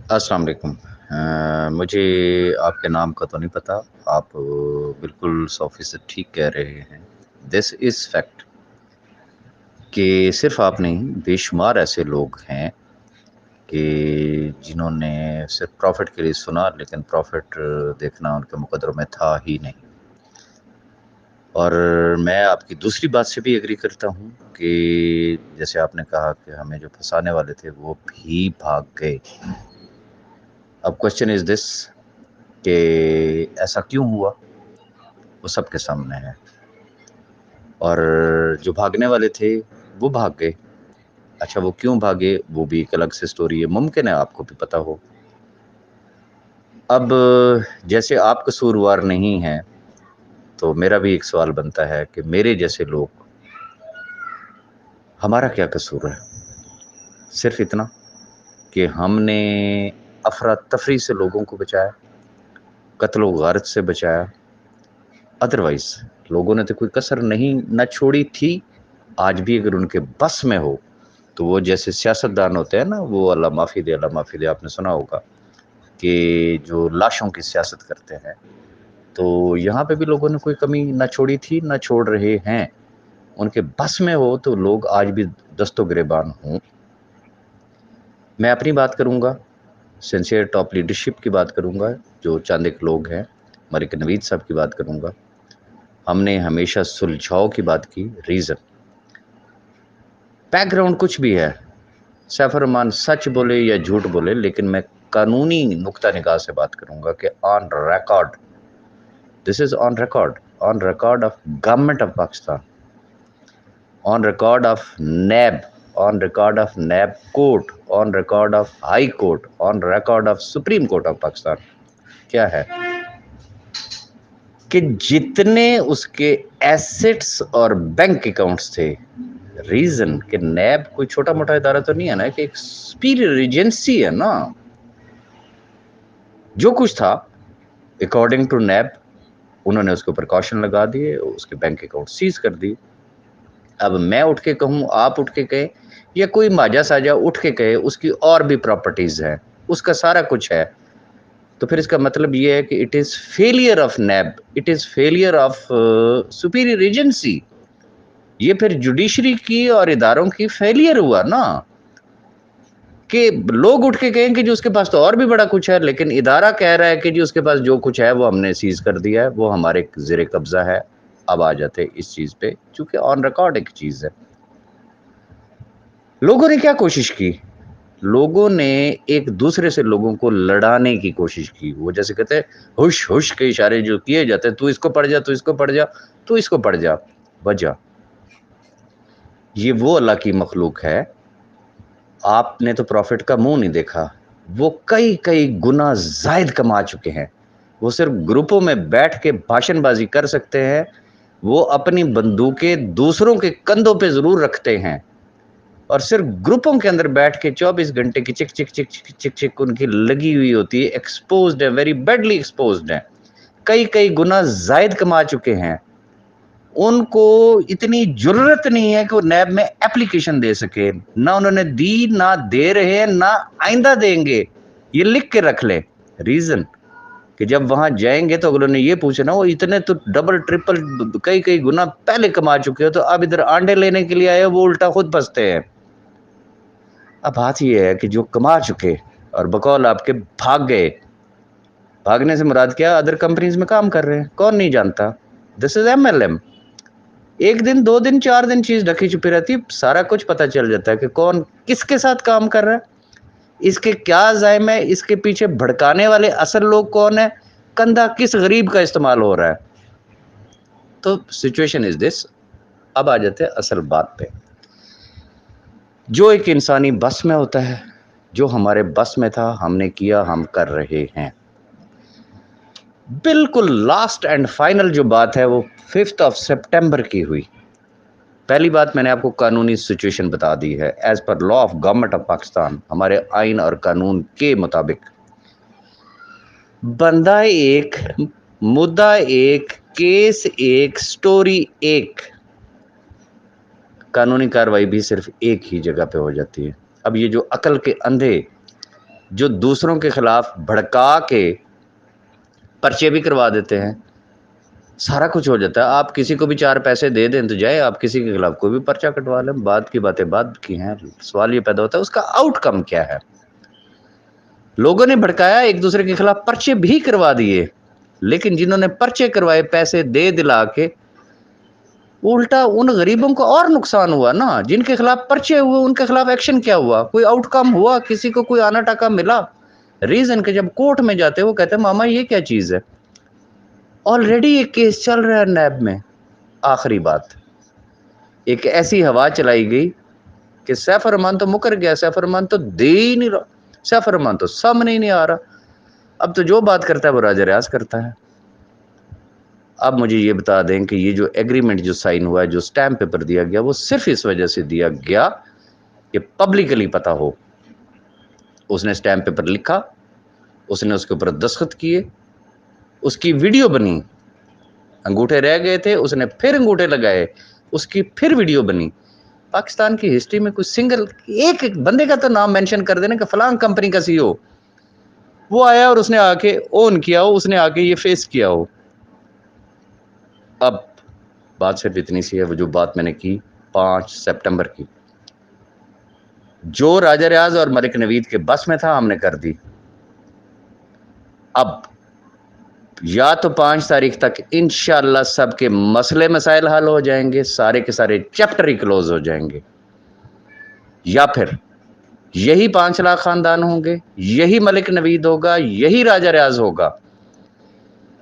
السلام علیکم۔ مجھے آپ کے نام کا تو نہیں پتہ، آپ بالکل 100% ٹھیک کہہ رہے ہیں۔ دس از فیکٹ کہ صرف آپ نہیں، بے شمار ایسے لوگ ہیں کہ جنہوں نے صرف پروفٹ کے لیے سنا، لیکن پروفٹ دیکھنا ان کے مقدروں میں تھا ہی نہیں۔ اور میں آپ کی دوسری بات سے بھی ایگری کرتا ہوں کہ جیسے آپ نے کہا کہ ہمیں جو پھنسانے والے تھے وہ بھی بھاگ گئے۔ اب کوشچن از دس کہ ایسا کیوں ہوا، وہ سب کے سامنے ہے، اور جو بھاگنے والے تھے وہ بھاگ گئے۔ اچھا وہ کیوں بھاگے وہ بھی ایک الگ سے سٹوری ہے، ممکن ہے آپ کو بھی پتہ ہو۔ اب جیسے آپ قصوروار نہیں ہیں تو میرا بھی ایک سوال بنتا ہے کہ میرے جیسے لوگ، ہمارا کیا قصور ہے؟ صرف اتنا کہ ہم نے افراتفری سے لوگوں کو بچایا، قتل و غارت سے بچایا، ادروائز لوگوں نے تو کوئی کسر نہیں نہ چھوڑی تھی۔ آج بھی اگر ان کے بس میں ہو تو وہ جیسے سیاستدان ہوتے ہیں نا، وہ اللہ معافی دے اللہ معافی دے، آپ نے سنا ہوگا کہ جو لاشوں کی سیاست کرتے ہیں، تو یہاں پہ بھی لوگوں نے کوئی کمی نہ چھوڑی تھی نہ چھوڑ رہے ہیں۔ ان کے بس میں ہو تو لوگ آج بھی دست و گریبان ہوں۔ میں اپنی بات کروں گا، سنسیئر ٹاپ لیڈرشپ کی بات کروں گا، جو چند ایک لوگ ہیں، ملک نوید صاحب کی بات کروں گا۔ ہم نے ہمیشہ سلجھاؤ کی بات کی، ریزن بیک گراؤنڈ کچھ بھی ہے، سیف الرحمان سچ بولے یا جھوٹ بولے، لیکن میں قانونی نقطہ نگاہ سے بات کروں گا کہ on record, this is on record of government of Pakistan, on record of NAB, on record of NAB court, on record of high court, on record of supreme court of Pakistan کیا ہے کہ جتنے اس کے ایسٹس اور بینک اکاؤنٹس تھے، reason کہ NAB کوئی چھوٹا موٹا ادارہ تو نہیں ہے نا، کہ ایک سپیریئر ایجنسی ہے نا، جو کچھ تھا اکارڈنگ ٹو نیب انہوں نے اس کے اوپر کاشن لگا دیے، اس کے بینک اکاؤنٹ سیز کر دی۔ اب میں اٹھ کے کہوں، آپ اٹھ کے کہیں، یا کوئی ماجا ساجا اٹھ کے کہے اس کی اور بھی پراپرٹیز ہیں، اس کا سارا کچھ ہے، تو پھر اس کا مطلب یہ ہے کہ it is failure of NAB, it is failure of superior agency. یہ پھر جوڈیشری کی اور اداروں کی فیلئر ہوا نا، کہ لوگ اٹھ کے کہیں کہ جو اس کے پاس تو اور بھی بڑا کچھ ہے، لیکن ادارہ کہہ رہا ہے کہ جو اس کے پاس جو کچھ ہے وہ ہم نے سیز کر دیا ہے، وہ ہمارے زیر قبضہ ہے۔ اب آ جاتے اس چیز پہ، چونکہ آن ریکارڈ ایک چیز ہے۔ لوگوں نے کیا کوشش کی؟ لوگوں نے ایک دوسرے سے لوگوں کو لڑانے کی کوشش کی۔ وہ جیسے کہتے ہیں ہوش ہوش کے اشارے جو کیے جاتے ہیں، تو اس کو پڑھ جا، تو اس کو پڑھ جا، تو اس کو پڑھ جا۔ وجہ یہ وہ اللہ کی مخلوق ہے، آپ نے تو پروفٹ کا منہ نہیں دیکھا، وہ کئی کئی گنا زائد کما چکے ہیں۔ وہ صرف گروپوں میں بیٹھ کے بھاشن بازی کر سکتے ہیں، وہ اپنی بندوقیں دوسروں کے کندھوں پہ ضرور رکھتے ہیں، اور صرف گروپوں کے اندر بیٹھ کے 24 گھنٹے کی چک چک چک چک چک چک ان کی لگی ہوئی ہوتی ہے، ایکسپوزڈ ہے، ویری بیڈلی ایکسپوزڈ ہے، کئی کئی گنا زائد کما چکے ہیں۔ ان کو اتنی جرت نہیں ہے کہ وہ نیب میں اپلیکیشن دے سکے، نہ انہوں نے دی، نہ دے رہے ہیں، نہ آئندہ دیں گے۔ یہ لکھ کے رکھ لیں، ریزن کہ جب وہاں جائیں گے تو اگر انہیں یہ پوچھے نا، وہ اتنے تو ڈبل ٹرپل کئی کئی گنا پہلے کما چکے ہو، تو اب ادھر آنڈے لینے کے لیے آئے، وہ الٹا خود پھنستے ہیں۔ اب بات یہ ہے کہ جو کما چکے اور بقول آپ کے بھاگ گئے، بھاگنے سے مراد کیا؟ ادر کمپنیز میں کام کر رہے ہیں، کون نہیں جانتا؟ دس از MLM۔ ایک دن، دو دن، 4 دن چیز ڈھکی چھپی رہتی، سارا کچھ پتہ چل جاتا ہے کہ کون کس کے ساتھ کام کر رہا ہے، اس کے کیا عزائم ہے، اس کے پیچھے بھڑکانے والے اصل لوگ کون ہیں، کندھا کس غریب کا استعمال ہو رہا ہے۔ تو سچویشن از دس۔ اب آ جاتے ہیں اصل بات پہ۔ جو ایک انسانی بس میں ہوتا ہے، جو ہمارے بس میں تھا، ہم نے کیا، ہم کر رہے ہیں۔ بالکل لاسٹ اینڈ فائنل جو بات ہے وہ 5 سپٹمبر کی ہوئی۔ پہلی بات میں نے آپ کو قانونی سچویشن بتا دی ہے، as per law of government of Pakistan, ہمارے آئین اور قانون کے مطابق بندہ ایک، مدعا ایک، کیس ایک، سٹوری ایک، قانونی کاروائی بھی صرف ایک ہی جگہ پہ ہو جاتی ہے۔ اب یہ جو عقل کے اندھے جو دوسروں کے خلاف بھڑکا کے پرچے بھی کروا دیتے ہیں، سارا کچھ ہو جاتا ہے. آپ کسی کو بھی 4 پیسے دے دیں تو جائے آپ کسی کے خلاف کوئی بھی پرچہ کٹوا لیں. بات کی باتیں بات کی ہیں. سوال یہ پیدا ہوتا ہے اس کا آؤٹ کم کیا ہے. لوگوں نے بھڑکایا، ایک دوسرے کے خلاف پرچے بھی کروا دیے، لیکن جنہوں نے پرچے کروائے پیسے دے دلا کے، الٹا ان غریبوں کو اور نقصان ہوا نا. جن کے خلاف پرچے ہوئے ان کے خلاف ایکشن کیا ہوا؟ کوئی آؤٹ کم ہوا؟ کسی کو کوئی آنا ٹاکا ملا؟ ریزن کہ جب کورٹ میں جاتے وہ کہتے ہیں ماما یہ کیا چیز ہے، آلریڈی ایک کیس چل رہا ہے نیب میں. آخری بات، ایک ایسی ہوا چلائی گئی کہ سیف الرحمان تو مکر گیا، سیف الرحمان تو دے ہی نہیں رہا، سیف الرحمان تو سامنے ہی نہیں آ رہا. اب تو جو بات کرتا ہے وہ راجہ ریاض کرتا ہے. اب مجھے یہ بتا دیں کہ یہ جو ایگریمنٹ جو سائن ہوا ہے، جو سٹیمپ پیپر دیا گیا، وہ صرف اس وجہ سے دیا گیا کہ پبلکلی پتا ہو. اس نے سٹیمپ پیپر لکھا، اس نے اس کے اوپر دستخط کیے، اس کی ویڈیو بنی، انگوٹھے رہ گئے تھے، اس نے پھر انگوٹھے لگائے، اس کی پھر ویڈیو بنی. پاکستان کی ہسٹری میں کوئی سنگل ایک بندے کا تو نام مینشن کر دینا کہ فلاں کمپنی کا سی او وہ آیا اور اس نے آ کے اون کیا ہو، اس نے آ کے یہ فیس کیا ہو. اب بات صرف اتنی سی ہے، وہ جو بات میں نے کی 5 سپٹمبر کی، جو راجہ ریاض اور ملک نوید کے بس میں تھا ہم نے کر دی. اب یا تو 5 تاریخ تک انشاءاللہ سب کے مسئلے مسائل حل ہو جائیں گے، سارے کے سارے چیپٹر ہی کلوز ہو جائیں گے، یا پھر یہی 5 لاکھ خاندان ہوں گے، یہی ملک نوید ہوگا، یہی راجہ ریاض ہوگا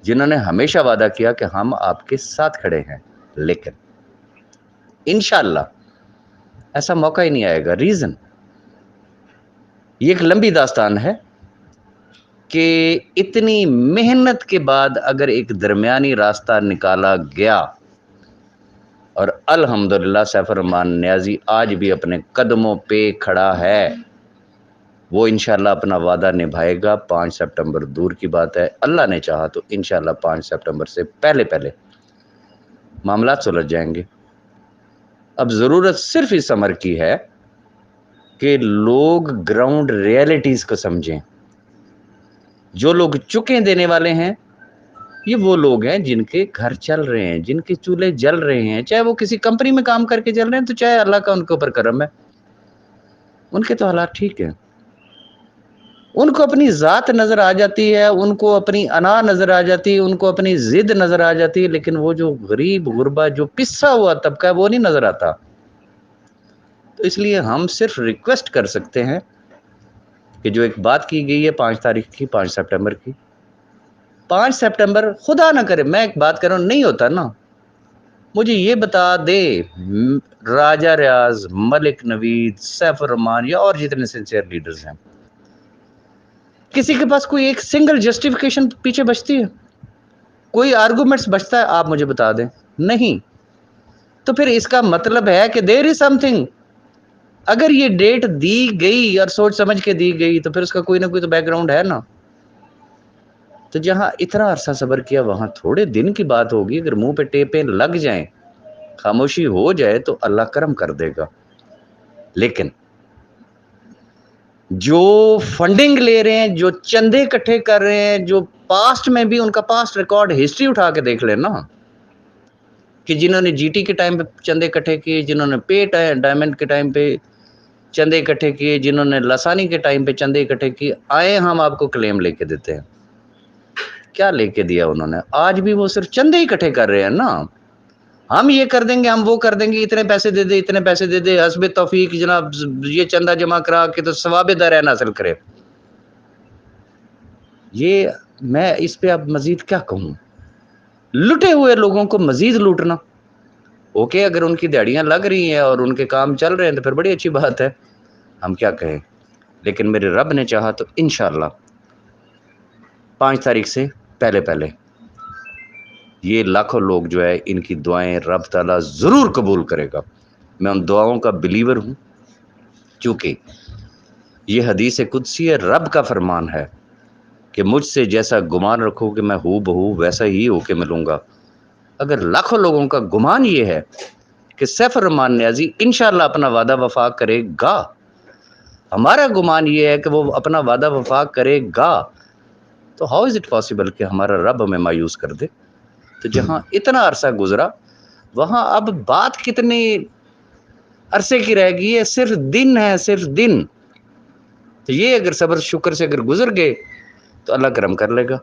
جنہوں نے ہمیشہ وعدہ کیا کہ ہم آپ کے ساتھ کھڑے ہیں. لیکن انشاءاللہ ایسا موقع ہی نہیں آئے گا. ریزن یہ ایک لمبی داستان ہے کہ اتنی محنت کے بعد اگر ایک درمیانی راستہ نکالا گیا، اور الحمدللہ سیف الرحمان نیازی آج بھی اپنے قدموں پہ کھڑا ہے، وہ انشاءاللہ اپنا وعدہ نبھائے گا. 5 سپٹمبر دور کی بات ہے، اللہ نے چاہا تو انشاءاللہ 5 سپٹمبر سے پہلے معاملات سلجھ جائیں گے. اب ضرورت صرف اس امر کی ہے کہ لوگ گراؤنڈ ریئلٹیز کو سمجھیں. جو لوگ چکیں دینے والے ہیں یہ وہ لوگ ہیں جن کے گھر چل رہے ہیں، جن کے چولہے جل رہے ہیں، چاہے وہ کسی کمپنی میں کام کر کے چل رہے ہیں تو چاہے اللہ کا ان کے اوپر کرم ہے، ان کے تو حالات ٹھیک ہیں. ان کو اپنی ذات نظر آ جاتی ہے، ان کو اپنی انا نظر آ جاتی ہے، ان کو اپنی ضد نظر آ جاتی ہے، لیکن وہ جو غریب غربا جو پسا ہوا طبقہ ہے وہ نہیں نظر آتا. تو اس لیے ہم صرف ریکویسٹ کر سکتے ہیں کہ جو ایک بات کی گئی ہے 5 تاریخ کی، 5 سپٹمبر کی، 5 سپٹمبر خدا نہ کرے میں ایک بات کر رہا ہوں نہیں ہوتا نا، مجھے یہ بتا دے راجہ ریاض، ملک نوید، سیف الرحمان یا اور جتنے سنسیئر لیڈرز ہیں، کسی کے پاس کوئی ایک سنگل جسٹیفیکیشن پیچھے بچتی ہے؟ کوئی آرگومنٹس بچتا ہے؟ آپ مجھے بتا دیں. نہیں. تو پھر اس کا مطلب ہے کہ دیر از سم تھنگ. اگر یہ ڈیٹ دی گئی اور سوچ سمجھ کے دی گئی تو پھر اس کا کوئی نہ کوئی تو بیک گراؤنڈ ہے نا. تو جہاں اتنا عرصہ صبر کیا وہاں تھوڑے دن کی بات ہوگی. اگر منہ پہ ٹیپیں لگ جائیں، خاموشی ہو جائے تو اللہ کرم کر دے گا. لیکن جو فنڈنگ لے رہے ہیں، جو چندے اکٹھے کر رہے ہیں، جو پاسٹ میں بھی ان کا پاسٹ ریکارڈ ہسٹری اٹھا کے دیکھ لیں نا، کہ جنہوں نے جی ٹی کے ٹائم پہ چندے اکٹھے کیے، جنہوں نے پے ڈائمنڈ کے ٹائم پہ چندے اکٹھے کیے، جنہوں نے لسانی کے ٹائم پہ چندے اکٹھے کیے، آئے ہم آپ کو کلیم لے کے دیتے ہیں. کیا لے کے دیا انہوں نے؟ آج بھی وہ صرف چندے اکٹھے کر رہے ہیں نا. ہم یہ کر دیں گے، ہم وہ کر دیں گے، اتنے پیسے دے دے، اتنے پیسے دے دے، حسب توفیق جناب یہ چندہ جمع کرا کے تو ثواب دارین حاصل کرے. یہ میں اس پہ اب مزید کیا کہوں؟ لٹے ہوئے لوگوں کو مزید لوٹنا. اوکے، اگر ان کی دیہڑیاں لگ رہی ہیں اور ان کے کام چل رہے ہیں تو پھر بڑی اچھی بات ہے، ہم کیا کہیں. لیکن میرے رب نے چاہا تو انشاءاللہ 5 تاریخ سے پہلے یہ لاکھوں لوگ جو ہے ان کی دعائیں رب تعالیٰ ضرور قبول کرے گا. میں ان دعاؤں کا بلیور ہوں، چونکہ یہ حدیث قدسی ہے، رب کا فرمان ہے کہ مجھ سے جیسا گمان رکھو کہ میں ہو بہو ویسا ہی ہو کے ملوں گا. اگر لاکھوں لوگوں کا گمان یہ ہے کہ سیف الرحمان نیازی انشاءاللہ اپنا وعدہ وفا کرے گا، ہمارا گمان یہ ہے کہ وہ اپنا وعدہ وفا کرے گا، تو ہاؤ از اٹ پاسبل کہ ہمارا رب ہمیں مایوس کر دے؟ تو جہاں اتنا عرصہ گزرا وہاں اب بات کتنی عرصے کی رہ گئی ہے، صرف دن ہے، صرف دن. تو یہ اگر صبر شکر سے اگر گزر گئے تو اللہ کرم کر لے گا.